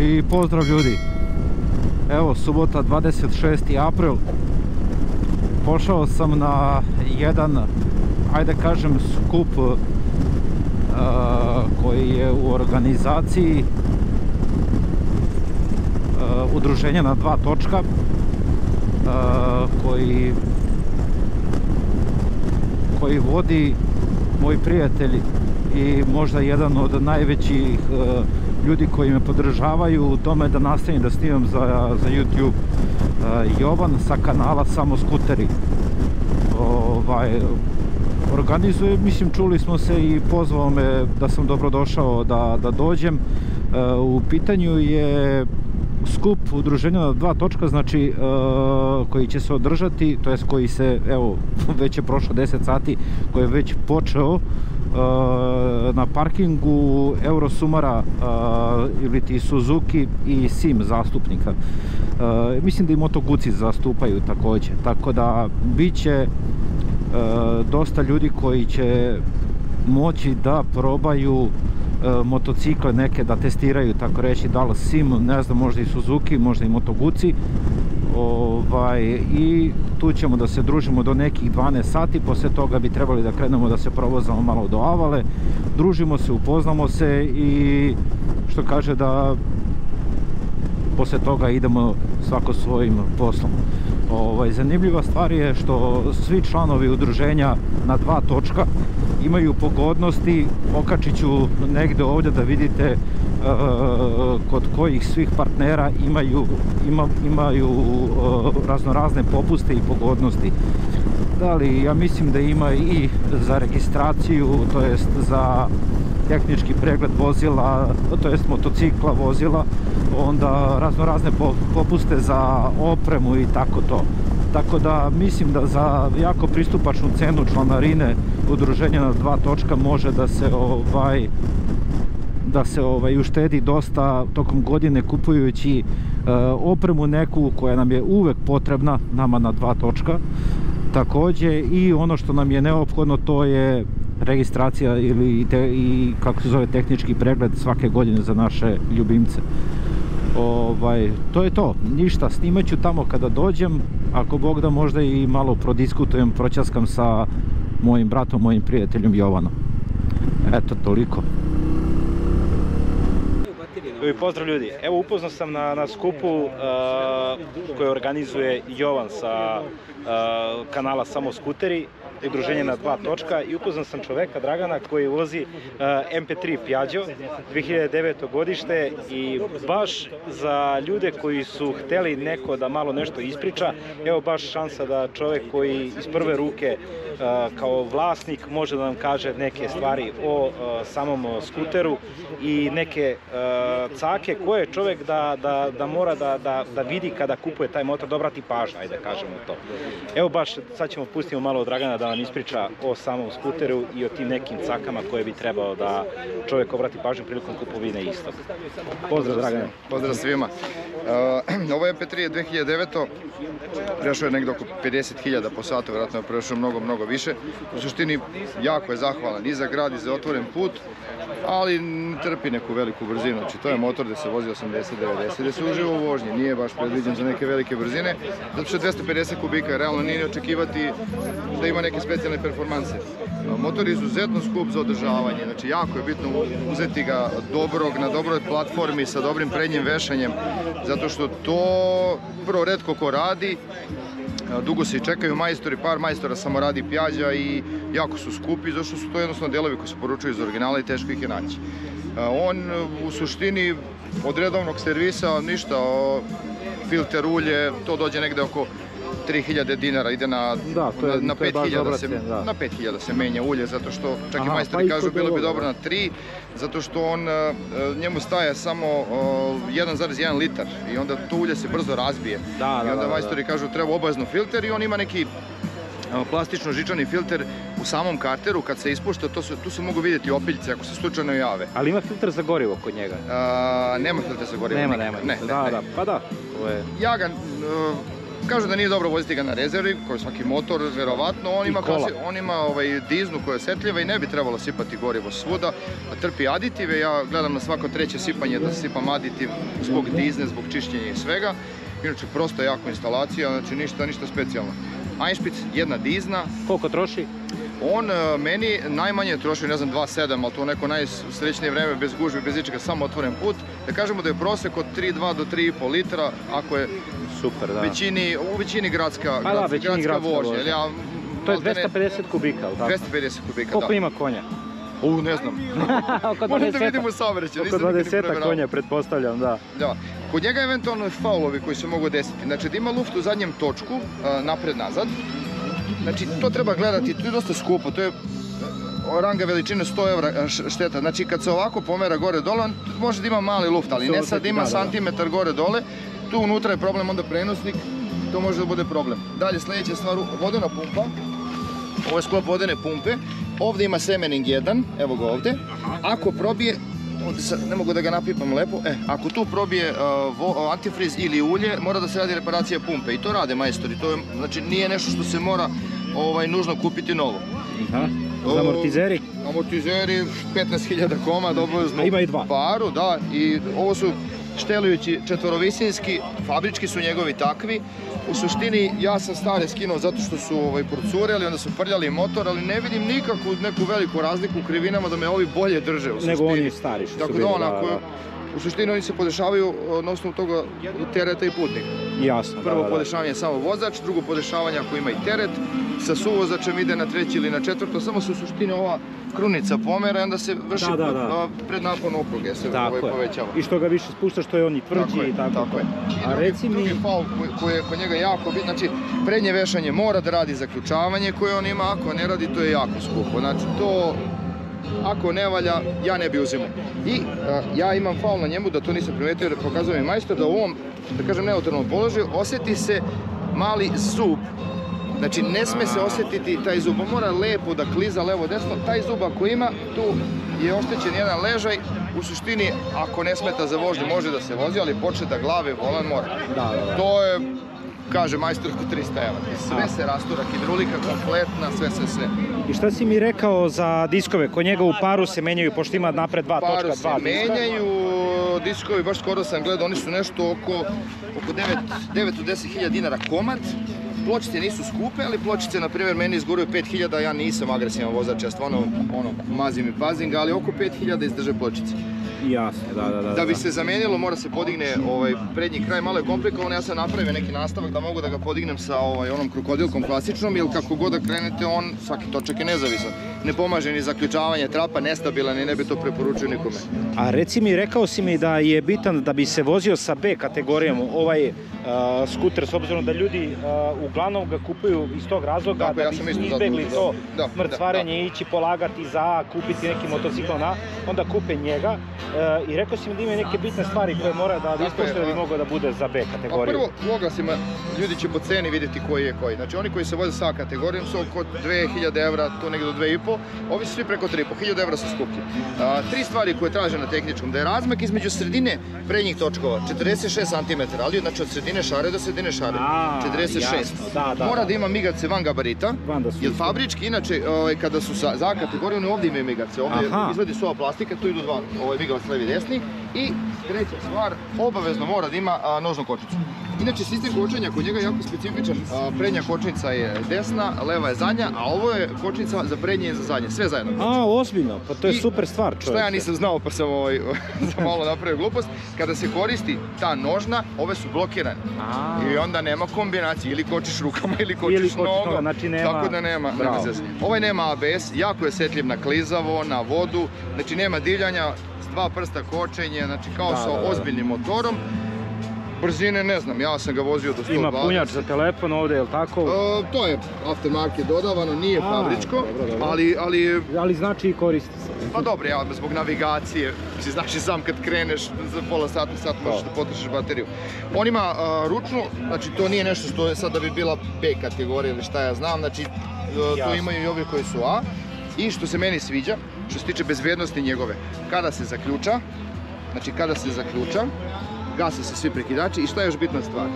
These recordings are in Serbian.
I pozdrav ljudi. Evo, subota 26. april. Pošao sam na jedan, ajde kažem, skup koji je u organizaciji udruženja na dva točka, koji vodi moj prijatelj i možda jedan od najvećih ljudi koji me podržavaju u tome da nastavim da snimam za YouTube, Jovan sa kanala Samo skuteri. Organizuje, mislim, čuli smo se i pozvao me da sam dobrodošao da dođem. U pitanju je skup udruženja na dva točka, znači koji će se održati, to jest koji se, evo, već je prošlo 10 sati, koji je već počeo na parkingu Eurosumara ili ti Suzuki i Sim zastupnika. Mislim da i Moto Guzzi zastupaju također, tako da bit će dosta ljudi koji će moći da probaju motocikle neke, da testiraju, tako reći, da li Sim, ne znam, možda i Suzuki, možda i Moto Guzzi. I tu ćemo da se družimo do nekih 12 sati, poslije toga bi trebali da krenemo da se provozamo malo do Avale, družimo se, upoznamo se i što kaže da poslije toga idemo svako svojim poslom. Zanimljiva stvar je što svi članovi udruženja na dva točka imaju pogodnosti. Okačit ću negdje ovdje da vidite kod kojih svih partnera imaju raznorazne popuste i pogodnosti. Da li, ja mislim da ima i za registraciju, to jest za tehnički pregled vozila, to jest motocikla, vozila, onda raznorazne popuste za opremu i tako to. Tako da mislim da za jako pristupačnu cenu članarine udruženja na dva točka može da se uštedi dosta tokom godine kupujući opremu neku koja nam je uvek potrebna, nama na dva točka. Također i ono što nam je neophodno, to je registracija ili kako se zove, tehnički pregled svake godine za naše ljubimce. To je to, ništa, snimat ću tamo kada dođem, ako Bog da možda i malo prodiskutujem, proćaskam sa mojim bratom, mojim prijateljem Jovanom. Eto, toliko. Pozdrav ljudi, evo upoznao sam na skupu koji organizuje Jovan sa kanala Samo skuteri, udruženje na dva točka, i upoznao sam čoveka, Dragana, koji vozi MP3 Piaggio 2009. godište, i baš za ljude koji su hteli neko da malo nešto ispriča, evo baš šansa da čovek koji iz prve ruke kao vlasnik može da nam kaže neke stvari o samom skuteru i neke cake koje čovek da mora da vidi kada kupuje taj motor, da obrati pažnju, ajde da kažemo to. Evo baš sad ćemo pustimo malo od Dragana da nam ispriča o samom skuteru i o tim nekim cakama koje bi trebao da čovjek obrati pažnju prilikom kupovine istog. Pozdrav, Dragane. Pozdrav svima. Ovo MP3 je 2009. Prešao je negdje oko 50.000 po satu, vjerojatno je prešao mnogo više. U suštini jako je zahvalan i za grad i za otvoren put, ali ne trpi neku veliku brzinu. Znači, to je motor gdje se vozi 80-90, gdje se uživa u vožnji, nije baš predviđen za neke velike brzine, zato što je 250 kubika, realno nije očekivati da ima neke specijalne performanse. Motor je izuzetno skup za održavanje, znači jako je bitno uzeti ga dobrog, na dobroj platformi sa dobrim prednjim vešanjem, zato što to prvo retko ko radi, dugo se i čekaju majstori, par majstora samo radi Piaggia i jako su skupi, zato što su to jednostavno delovi koji se poručuju iz originala i teško ih je naći. On u suštini od redovnog servisa ništa, filter, ulje, to dođe negde oko 3000 dinara, ide na 5000 se menja ulje, zato što čak i majstori kažu bilo bi dobro na 3, zato što on, njemu staje samo 1,1 litar i onda to ulje se brzo razbije. I onda majstori kažu treba obavezno filter i on ima neki plastično žičani filter u samom karteru, kad se ispušta, tu se mogu vidjeti opiljce ako se slučajno jave. Ali ima filter za gorivo kod njega? Nema filter za gorivo. Nema. Pa da. Ja ga Kažu da nije dobro voziti ga na rezervi, kao svaki motor, vjerovatno. On ima diznu koja je osjetljiva i ne bi trebalo sipati gorivo svuda, a trpi aditive. Ja gledam na svako treće sipanje da sipam aditiv zbog dizne, zbog čišćenja i svega. Inače, prosto jako instalacija, znači ništa specijalno. Einspitz, jedna dizna. Koliko troši? On meni najmanje troši, ne znam, 2,7, ali to neko najsrećnije vreme, bez gužve, bez ičega, samo otvoren put. Da kažemo da je prosek od 3,2 do 3,5 litra, ako je super, da. U većini gradska vožnja. To je 250 kubika, ali tako? 250 kubika, da. Koliko ima konja? Ne znam. Možda da vidimo u saobraćaju. Oko 20 konja, pretpostavljam, da. Da. Kod njega eventualno je faulovi koji se mogu desiti. Znači da ima luft u zadnjem točku, napred-nazad. Znači to treba gledati, to je dosta skupo, to je ranga veličine 100 evra šteta. Znači kad se ovako pomera gore-dole, on može da ima mali luft, ali ne sad ima santimetar gore-dole. Tu unutra je problem, onda prenosnik, to može da bude problem. Dalje, sljedeća stvar, vodena pumpa. Ovo je sklop vodene pumpe. Ovdje ima semening 1, evo ga ovdje. Ako probije, ne mogu da ga napipam lepo, ako tu probije antifriz ili ulje, mora da se radi reparacija pumpe i to rade majstori. To je, znači nije nešto što se mora nužno kupiti novo. Za amortizeri? Amortizeri, 15.000 komada, obavezno ima i dva. Paru, da, i ovo su štelujući četvorovisinski, fabrički su njegovi takvi. U suštini ja sam stare skinuo zato što su procureli, onda su prljali motor, ali ne vidim nikakvu neku veliku razliku u krivinama da me ovi bolje drže u suštini. Nego oni stari što su bili, da. U suštini oni se podešavaju na osnovu toga tereta i putnika. Jasno, da. Prvo podešavanje je samo vozač, drugo podešavanje ako ima i teret, sa suvozačem ide na treći ili na četvrto, samo se u suštini ova krunica pomera i onda se vrši prednapon opruge, se povećava. I što ga više spušta, što je on i tvrđi i tako. Tako je. I drugi faul koji je kod njega jako bitno, znači prednje vešanje mora da radi zaključavanje koje on ima, ako ne radi to je jako skupo. Znači to, ako ne valja, ja ne bi uzimao. I ja imam faul na njemu, da to nisam primetio jer pokazuje mi majstor da u ovom, da kažem, neutralnom položaju osjeti se mali zub. Znači ne sme se osjetiti taj zub, on mora lepo da kliza levo-desno, taj zub ako ima, tu je oštećen jedan ležaj, u suštini ako ne smeta za vožnju može da se vozi, ali počne da glave volan mora. To je, kaže majstor, oko 300 evra. Sve se rastura, hidrolika kompletna, sve. I šta si mi rekao za diskove? Kod njega u paru se menjaju, pošto ima napred 2.2 diska. Paru se menjaju, diskovi, baš skoro sam gledao, oni su nešto oko 9 do 10.000 dinara komad. Pločice nisu skupe, ali pločice, na primjer, meni izguruju 5.000, ja nisam agresivan vozač, ja stvarno mazim i pazim ga, ali oko 5.000 izdrže pločice. Jasno, da. Da bi se zamenilo, mora se podigne prednji kraj, malo je komplikovan, ja sam napravio neki nastavak da mogu da ga podignem sa onom krokodilkom klasičnom, jer kako god da krenete, svaki točak je nezavisan. Ne pomaže ni zaključavanje trapa, nestabilan i ne bi to preporučio nikome. A rekao si mi da je bitan da bi se vozio sa B kategorijom ovaj skuter, s obzirom da ljudi uglavnom ga kupuju iz tog razloga, da bi izbjegli to mrcvarenje, ići polagati za, kupiti neki motocikl, onda kupe njega. I rekao si mi da ima neke bitne stvari koje mora da ispoštuje da bi mogao da bude za B kategoriju. Prvo, u oglasima ljudi će po ceni vidjeti koji je koji. Znači oni koji se voze sa A kategorijom su oko 2.000 evra, to negdje do 2.500, ovi su svi preko 3.500, 1.000 evra su skuplji. Tri stvari koje traže na tehničkom, da je razmak između sredine prednjih točkova 46 cm, ali znači od sredine šare do sredine šare, 46. Mora da ima migace van gabarita, jer fabrički, inače kada su za A kategoriju, oni ovdje imaju migace, ovdje izvadi su ova plastika, tu idu dva migavac levi i desni. I treća stvar, obavezno mora da ima nožnu kočnicu. Inače, sistem kočenja kod njega je jako specifičan. Prednja kočnica je desna, leva je zadnja, a ovo je kočnica za prednje i za zadnje, sve zajedno. Ozbiljno, pa to je super stvar, čovječe. Šta ja nisam znao, pa sam malo napravio glupost. Kada se koristi ta nožna, ove su blokirane. I onda nema kombinacije, ili kočiš rukama ili kočiš nogom. Tako da nema zezanja. Ovaj nema ABS, jako je osjetljiv na klizavo, na vodu, znači nema divljanja, dva prsta kočenje, znači kao sa ozbiljnim motorom. Brzine ne znam, ja sam ga vozio do 120. Ima punjač za telefon ovdje, je li tako? To je aftermarket dodavano, nije fabričko, ali znači i koristi se. Pa dobro, zbog navigacije, znači sam kad kreneš za pola sata, možeš da potrošiš bateriju. On ima ručnu, znači to nije nešto što je sad da bi bila B kategorija ili šta ja znam, znači tu imaju i ovi koji su A. I što se meni sviđa, što se tiče bezbjednosti njegove, kada se zaključa, gase se svi prekidači i šta je još bitna stvar?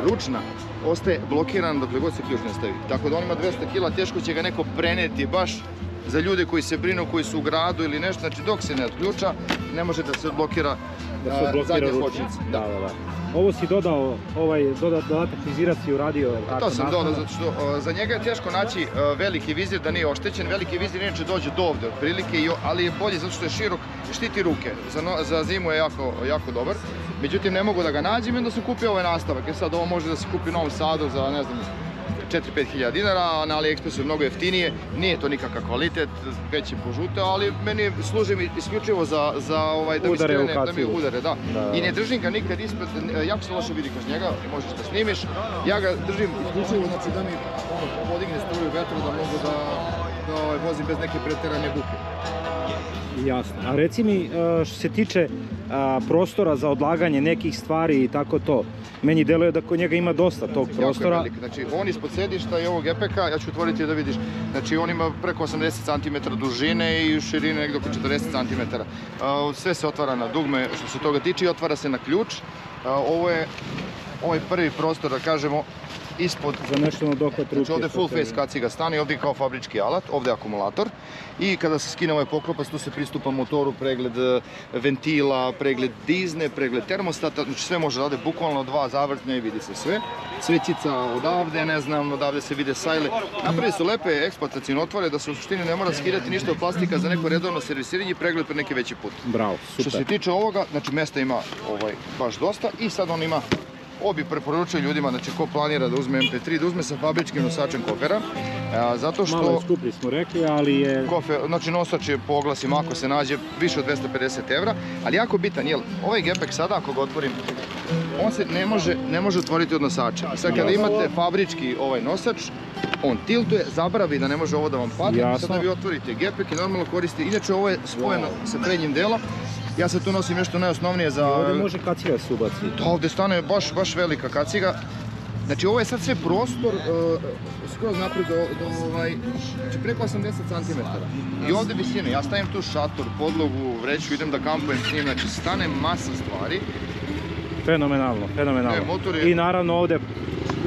Ručna ostaje blokiran dokle god se ključ ne stavi. Tako da on ima 200 kg, teško će ga neko preneti baš za ljude koji se brinu, koji su u gradu ili nešto, znači dok se ne odključa, ne može da se odblokira zadnja kočnica. Da. Ovo si dodao, dodatak vizira si uradio. To sam dodao, zato što za njega je teško naći veliki vizir da nije oštećen. Veliki vizir inače dođe do ovde otprilike, ali je bolji zato što je širok, štiti ruke. Za zimu je jako dobar. Međutim, ne mogu da ga nađem i onda sam kupio ovaj nastavak. Jer sad ovo može da se kupi u Novom Sadu za, ne znam, 4-5 hiljada dinara, a na AliExpressu je mnogo jeftinije. Nije to nikakav kvalitet, već je požute, ali meni služi mi isključivo da mi skrene, da mi udare, da. I ne držim ga nikad ispred, jako se loše vidi kroz njega, možeš da snimiš. Ja ga držim isključivo, znači da mi podigne struju vetra, da mogu da vozim bez neke preterane buke. Jasno. A reci mi, što se tiče prostora za odlaganje nekih stvari i tako to, meni deluje da kod njega ima dosta tog prostora. Jako je velik. Znači, on ispod sedišta i ovog epeka, ja ću otvoriti da vidiš, znači on ima preko 80 cm dužine i širine nekdo oko 40 cm. Sve se otvara na dugme što se toga tiče i otvara se na ključ. Ovo je ovaj prvi prostor, da kažemo, ispod. Za nešto na dohvat ruke. Znači ovdje full face kaciga stane, ovdje je kao fabrički alat, ovdje je akumulator. I kada se skine ovaj poklopac, tu se pristupa motoru, pregled ventila, pregled dizne, pregled termostata, znači sve može da ode bukvalno 2 zavrtnja i vidi se sve. Svećica odavde, ne znam, odavde se vide sajle. Napravili su lepe eksploatacijne otvore da se u suštini ne mora skidati ništa od plastika za neko redovno servisiranje i pregled pre neki veći put. Bravo, super. Što se tiče ovoga, znači mjesta ima baš dosta i sad on ima. Ovo bi preporučio ljudima, znači ko planira da uzme MP3, da uzme sa fabričkim nosačem kofera, zato što... Malo skuplji smo rekli, ali je... Znači nosač je po oglasima ako se nađe više od 250 €, ali jako bitan, jel, ovaj gepek sada ako ga otvorim, on se ne može otvoriti od nosača. I sad kada imate fabrički ovaj nosač, on tiltuje, zabravi da ne može ovo da vam padne, sada vi otvorite gepek i normalno koristite, inače ovo je spojeno sa prednjim delom. Ja sad tu nosim nešto najosnovnije za... Ovdje može kaciga se ubaciti. Da, ovdje stane baš velika kaciga. Znači ovo je sad sve prostor skroz naprijed znači preko 80 cm. I ovdje visine, ja stavim tu šator, podlogu, vreću, idem da kampujem s njim, znači stane masa stvari. Fenomenalno. I naravno ovdje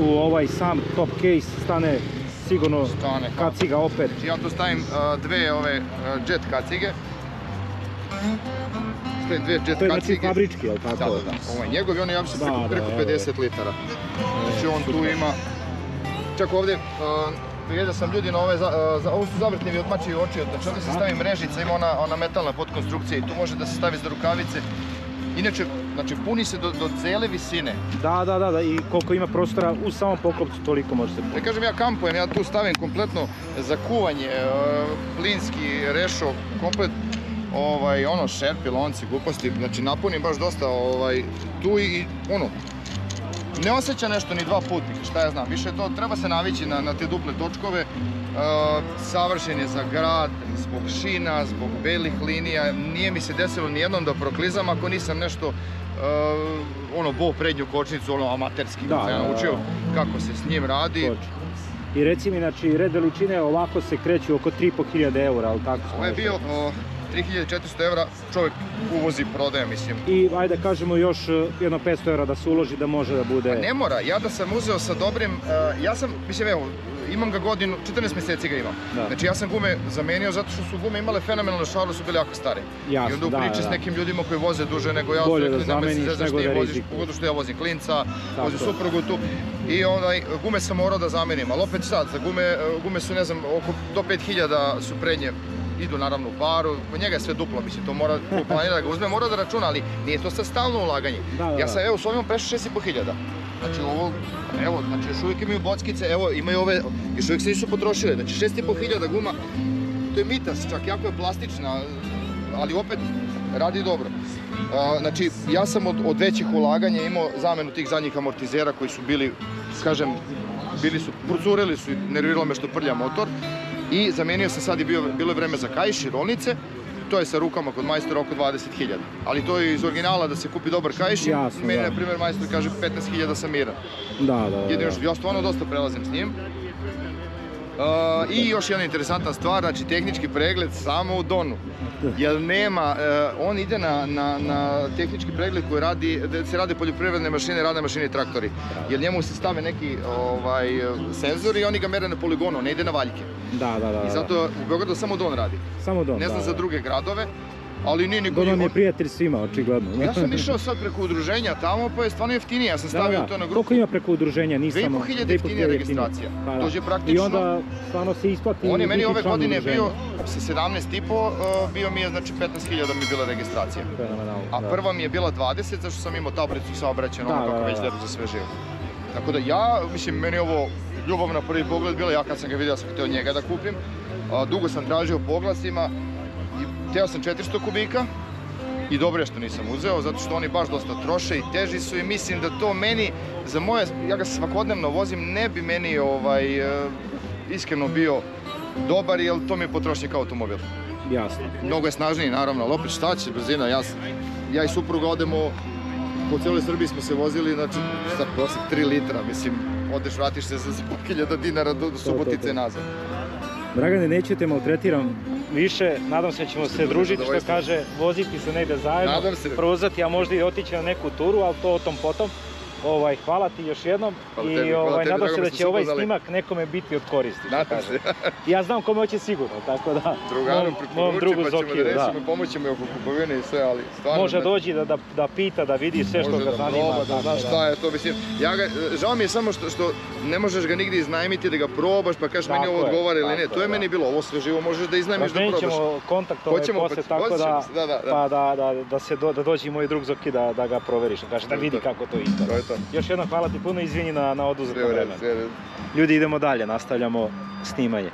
u ovaj sam top case stane sigurno kaciga opet. Ja tu stavim dve ove jet kacige. To je znači fabrički, jel tako? Da. Ovo je njegov i on je javši preko 50 litara. Znači on tu ima, čak ovdje, vidio sam ljudi na ovo su zavrtnjevi od mačije oči, znači ovdje se stavi mrežica, ima ona metalna podkonstrukcija i tu može da se stavi za rukavice. Inače, znači puni se do cele visine. Da, i koliko ima prostora u samom poklopcu, toliko može se puniti. Ne kažem ja kampujem, ja tu stavim kompletno za kuvanje, plinski rešo, komplet šerpi, lonci, gluposti, znači napunim baš dosta tu i ne osjeća nešto ni dva putnika, šta ja znam, više to treba se navići na te duple točkove, savršen je za grad, zbog šina, zbog belih linija, nije mi se desilo nijednom da proklizam ako nisam nešto, bo prednju kočnicu, amaterski, ja naučio kako se s njim radi. I reci mi, znači, red veličine ovako se kreću oko 3.500 €, ali tako smo? Ovo je bio 3.400 €, čovjek uvozi, prodaje, mislim. I ajde kažemo još jedno 500 € da se uloži da može da bude... Pa ne mora, ja da sam uzeo sa dobrim, imam ga godinu, 14 mjeseci ga imam. Znači ja sam gume zamenio zato što su gume imale fenomenalno šaru, su bile jako stare. I onda u priči s nekim ljudima koji voze duže nego ja, bolje da zameniš nego da rizik. Pogotovo što ja vozim klinca, vozim suprugu tu. I gume sam morao da zamenim, ali opet sad, za gume su, ne znam, do 5.000 su prednje. Idu naravno u paru, kod njega je sve duplo, mislim, to mora planira da ga uzme, mora da računa, ali nije to sad stalno ulaganje. Ja sam, u svojom prešao 6.500. Znači ovo, znači još uvijek imaju bockice, imaju ove, još uvijek se nisu potrošile, znači 6.500 guma, to je mitas, čak jako je plastična, ali opet radi dobro. Znači, ja sam od većih ulaganja imao zamenu tih zadnjih amortizera koji su bili, kažem, procureli su i nerviralo me što prlja motor. I zamenio sam sad i bilo je vreme za kaiš i rolnice, to je sa rukama kod majstora oko 20.000. Ali to je iz originala da se kupi dobar kaiš i meni, na primjer, majstor kaže 15.000 sam miran. Da. Ja stvarno dosta prelazim s njim. I još jedna interesantna stvar, znači tehnički pregled samo u Donu. Jer nema, on ide na tehnički pregled koji radi, da se rade poljoprivredne mašine, radne mašine i traktori. Jer njemu se stave neki senzori i oni ga mere na poligonu, ne ide na valjke. Da. I zato u Beogradu samo Don radi. Samo Don, ne znam za druge gradove, ali nije niko... Don je prijatelj svima, očigledno. Ja sam išao sad preko udruženja tamo, pa je stvarno jeftinije, ja sam stavio to na grupu. Koliko ima preko udruženja? 2500 jeftinije registracija. Dođe praktično... I onda stvarno se isplati... On je meni ove godine bio sa 17,5, bio mi je znači 15.000 mi je bila registracija. A prva mi je bila 20, zašto sam imao tablicu saobraćajnu, ono kako već deru za sve živo. Tako da ja, mislim, meni je ovo ljubav na prvi pogled bila, ja kad sam ga vidio sam htio njega da kupim. Dugo sam tražio po oglasima. Hteo sam 400 kubika i dobro je što nisam uzeo, zato što oni baš dosta troše i teži su i mislim da to meni, za moje, ja ga svakodnevno vozim, ne bi meni iskreno bio dobar, jer to mi je potrošnje kao automobil. Jasno. Mnogo je snažniji, naravno, ali opet šta će, brzina, ja i supruga odemo, po cijeloj Srbiji smo se vozili, znači, sad prosjek 3 litra, mislim, odeš, vratiš se za 1000 dinara do Subotice nazad. Dragane, neću te maltretiram više, nadam se da ćemo se družiti, što kaže, voziti se negdje zajedno, provozati, a možda i otići na neku turu, ali to o tom potom. Hvala ti još jednom i nadam se da će ovaj snimak nekome biti od koristi. Nadam se. Ja znam kome hoće sigurno, tako da... Drugarom preporuči, pa ćemo da rešimo, pomoći mi oko kupovine i sve, ali stvarno... Može dođi da pita, da vidi sve što ga zanima. Može da proba, šta je to, mislim... Žao mi je samo što ne možeš ga nigdje iznajmiti, da ga probaš, pa kažeš meni ovo odgovara ili ne. To je meni bilo, ovo sve živo možeš da iznajmiš, da probaš. Ćemo kontakt posle, tako da dođi moj drug Zoki da ga proveriš, da vidi kako to izgleda. Još jednom hvala ti puno, izvini na oduzetom vremenu. Ljudi, idemo dalje, nastavljamo snimanje.